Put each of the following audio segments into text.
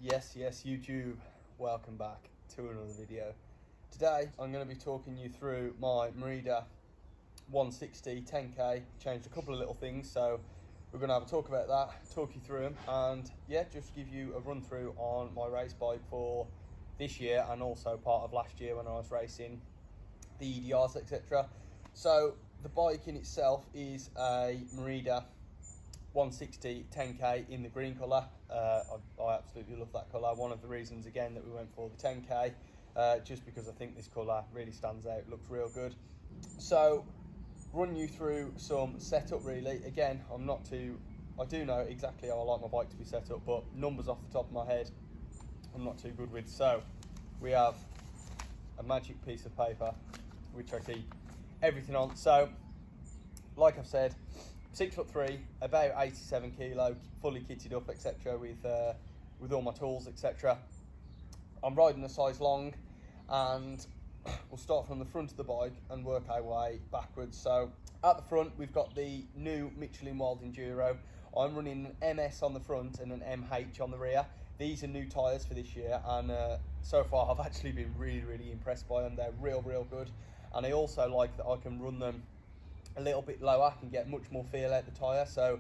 Yes, YouTube, welcome back to another video. Today I'm going to be talking you through my Merida 160 10k. Changed a couple of little things, so we're going to have a talk about that, talk you through them, and yeah, just give you a run through on my race bike for this year and also part of last year when I was racing the EDRs, etc. So the bike in itself is a Merida 160 10k in the green colour. I absolutely love that colour. One of the reasons again that we went for the 10k, just because I think this colour really stands out, looks real good. So run you through some setup really. Again, I do know exactly how I like my bike to be set up, but numbers off the top of my head I'm not too good with. So we have a magic piece of paper which I keep everything on. So like I've said, 6'3", about 87 kilo, fully kitted up, etc. with all my tools, etc. I'm riding a size long, and we'll start from the front of the bike and work our way backwards. So at the front we've got the new Michelin Wild Enduro. I'm running an MS on the front and an MH on the rear. These are new tyres for this year, and so far I've actually been really impressed by them. They're real good, and I also like that I can run them a little bit lower. I can get much more feel out the tyre. So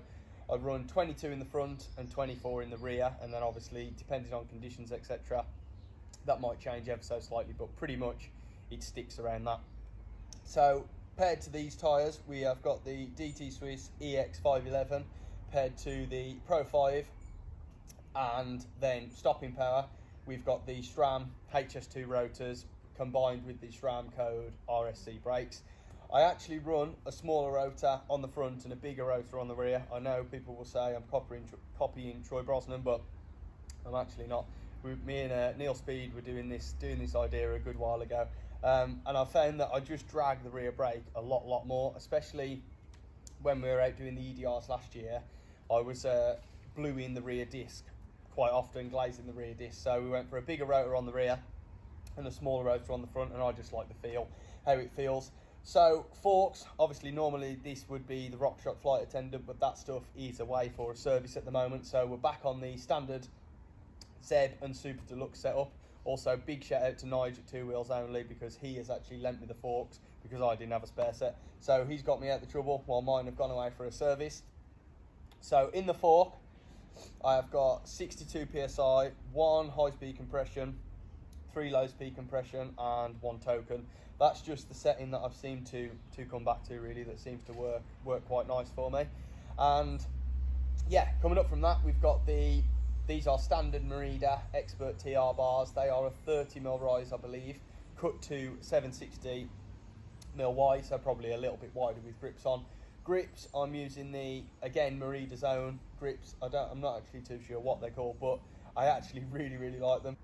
I run 22 in the front and 24 in the rear, and then obviously depending on conditions, etc., that might change ever so slightly, but pretty much it sticks around that. So paired to these tyres we have got the DT Swiss EX 511 paired to the Pro 5, and then stopping power we've got the SRAM HS2 rotors combined with the SRAM code RSC brakes. I actually run a smaller rotor on the front and a bigger rotor on the rear. I know people will say I'm copying Troy Brosnan, but I'm actually not. Me and Neil Speed were doing this idea a good while ago, and I found that I just drag the rear brake a lot more, especially when we were out doing the EDRs last year. I was bluing the rear disc quite often, glazing the rear disc. So we went for a bigger rotor on the rear and a smaller rotor on the front, and I just like the feel, how it feels. So forks, obviously normally this would be the RockShox Flight Attendant, but that stuff is away for a service at the moment. So we're back on the standard Zeb and Super Deluxe setup. Also big shout out to Nige at Two Wheels Only, because he has actually lent me the forks because I didn't have a spare set. So he's got me out the trouble while mine have gone away for a service. So in the fork I have got 62 PSI, 1 high speed compression, 3 low speed compression and 1 token. That's just the setting that I've seemed to come back to really, that seems to work quite nice for me. And yeah, coming up from that we've got these are standard Merida Expert TR bars. They are a 30mm rise I believe, cut to 760mm wide, so probably a little bit wider with grips on. Grips, I'm using the, again, Merida's own grips. I'm not actually too sure what they're called, but I actually really like them.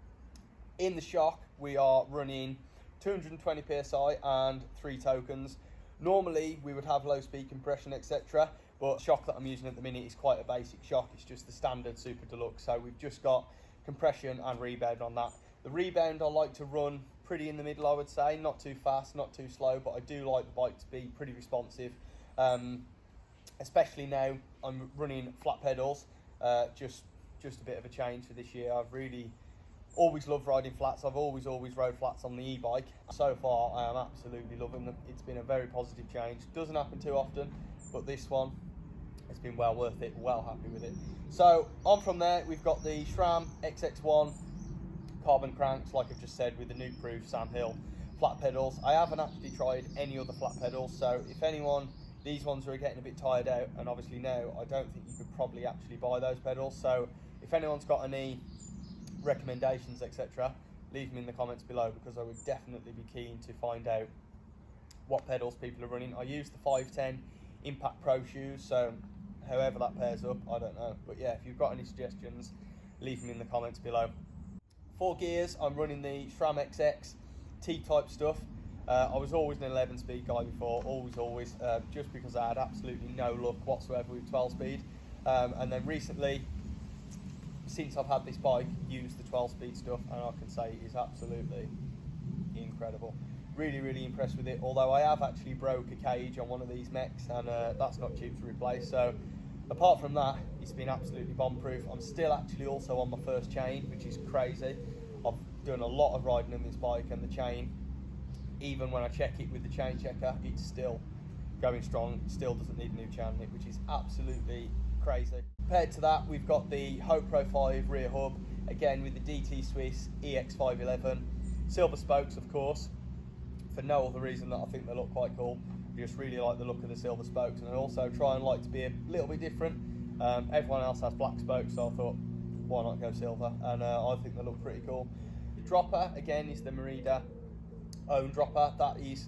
In the shock we are running 220 PSI and 3 tokens. Normally we would have low speed compression, etc., but the shock that I'm using at the minute is quite a basic shock. It's just the standard Super Deluxe, so we've just got compression and rebound on that. The rebound I like to run pretty in the middle, I would say, not too fast, not too slow, but I do like the bike to be pretty responsive. Especially now I'm running flat pedals, just a bit of a change for this year. I've really always loved riding flats. I've always rode flats on the e-bike. So far I am absolutely loving them. It's been a very positive change. Doesn't happen too often, but this one, it's been well worth it, well happy with it. So on from there we've got the SRAM XX1 carbon cranks, like I've just said, with the nuke proof Sam Hill flat pedals. I haven't actually tried any other flat pedals, so if anyone, these ones are getting a bit tired out, and obviously now I don't think you could probably actually buy those pedals. So if anyone's got any recommendations, etc., leave them in the comments below, because I would definitely be keen to find out what pedals people are running. I use the 510 Impact Pro shoes, so however that pairs up, I don't know, but yeah, if you've got any suggestions, leave them in the comments below. For gears, I'm running the SRAM XX T-type stuff. I was always an 11-speed guy before, always, just because I had absolutely no luck whatsoever with 12-speed. And then recently, since I've had this bike, used the 12-speed stuff, and I can say it is absolutely incredible. Really impressed with it, although I have actually broke a cage on one of these mechs, and that's not cheap to replace. So Apart from that, it's been absolutely bomb-proof. I'm still actually also on my first chain, which is crazy. I've done a lot of riding on this bike, and the chain, even when I check it with the chain checker, it's still going strong. It still doesn't need a new chain on it, which is absolutely crazy. Compared to that, we've got the Hope Pro 5 rear hub, again with the DT Swiss EX511. Silver spokes, of course, for no other reason that I think they look quite cool. I just really like the look of the silver spokes, and I also try and like to be a little bit different. Everyone else has black spokes, so I thought, why not go silver? And I think they look pretty cool. The dropper, again, is the Merida own dropper. That is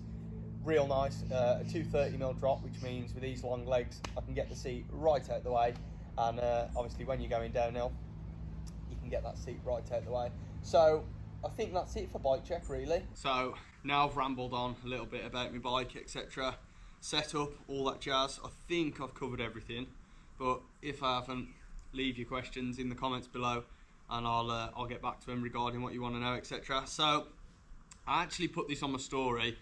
real nice, a 230mm drop, which means with these long legs I can get the seat right out the way, and obviously when you're going downhill you can get that seat right out the way. So I think that's it for bike check, really. So now I've rambled on a little bit about my bike, etc, setup, all that jazz. I think I've covered everything, but if I haven't, leave your questions in the comments below and I'll get back to them regarding what you want to know, etc. So I actually put this on my story,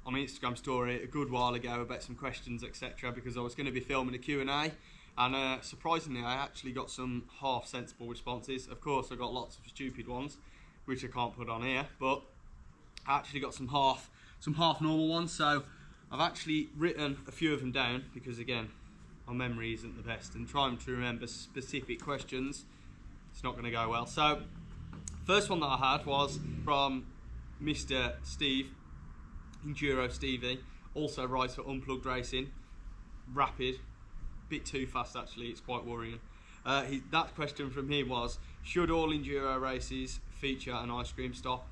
on my Instagram story, a good while ago about some questions, etc, because I was going to be filming a Q&A, and surprisingly I actually got some half sensible responses. Of course I got lots of stupid ones which I can't put on here, but I actually got some half normal ones. So I've actually written a few of them down, because again, my memory isn't the best, and trying to remember specific questions, it's not going to go well. So first one that I had was from Mr. Steve, Enduro Stevie, also rides for Unplugged Racing. Rapid, bit too fast actually, it's quite worrying. That question from him was, should all enduro races feature an ice cream stop?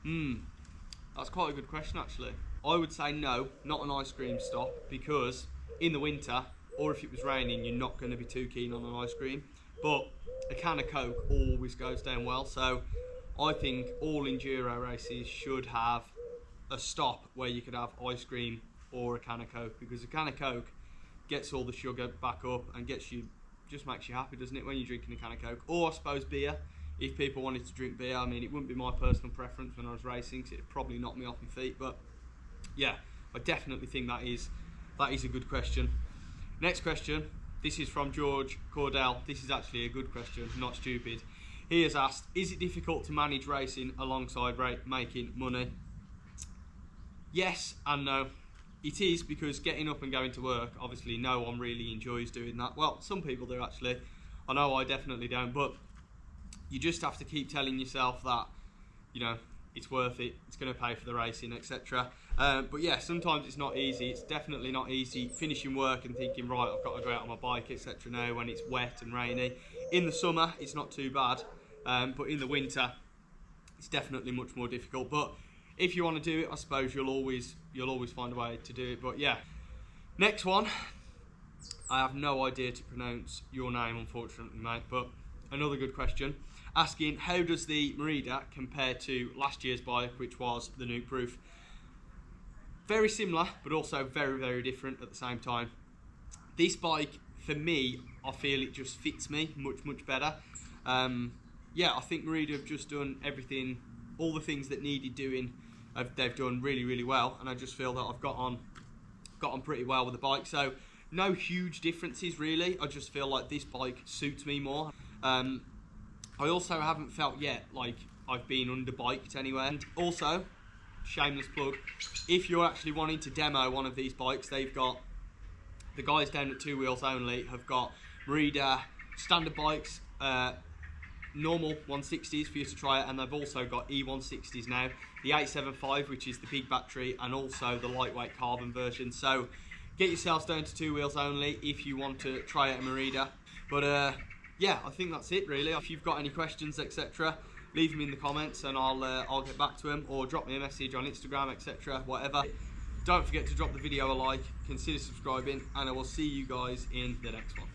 That's quite a good question actually. I would say no, not an ice cream stop, because in the winter, or if it was raining, you're not going to be too keen on an ice cream. But a can of Coke always goes down well, so I think all enduro races should have a stop where you could have ice cream or a can of Coke, because a can of Coke gets all the sugar back up and just makes you happy, doesn't it, when you're drinking a can of Coke? Or I suppose beer, if people wanted to drink beer. I mean, it wouldn't be my personal preference when I was racing, because it'd probably knock me off my feet, but yeah, I definitely think that is a good question. Next question, this is from George Cordell. This is actually a good question, not stupid. He has asked, is it difficult to manage racing alongside making money? Yes and no. It is, because getting up and going to work, obviously no one really enjoys doing that. Well, some people do actually. I know I definitely don't, but you just have to keep telling yourself that, you know, it's worth it, it's going to pay for the racing, etc. But yeah, sometimes it's not easy. It's definitely not easy finishing work and thinking, right, I've got to go out on my bike, etc. now when it's wet and rainy. In the summer, it's not too bad, but in the winter, it's definitely much more difficult. But if you want to do it, I suppose you'll always find a way to do it. But yeah, next one. I have no idea to pronounce your name, unfortunately, mate, but another good question. Asking, how does the Merida compare to last year's bike, which was the Nuke Proof? Very similar, but also very, very different at the same time. This bike, for me, I feel it just fits me much, much better. Yeah, I think Merida have just done everything, all the things that needed doing, they've done really, really well, and I just feel that I've got on pretty well with the bike. So no huge differences really. I just feel like this bike suits me more. I also haven't felt yet like I've been underbiked anywhere. And also, shameless plug, if you're actually wanting to demo one of these bikes, they've got, the guys down at Two Wheels Only have got Merida standard bikes, normal 160s for you to try it, and they've also got E160s now, the 875, which is the big battery, and also the lightweight carbon version. So get yourselves down to Two Wheels Only if you want to try out a Merida. But yeah, I think that's it really. If you've got any questions, etc, leave them in the comments and I'll get back to them, or drop me a message on Instagram, etc, whatever. Don't forget to drop the video a like, consider subscribing, and I will see you guys in the next one.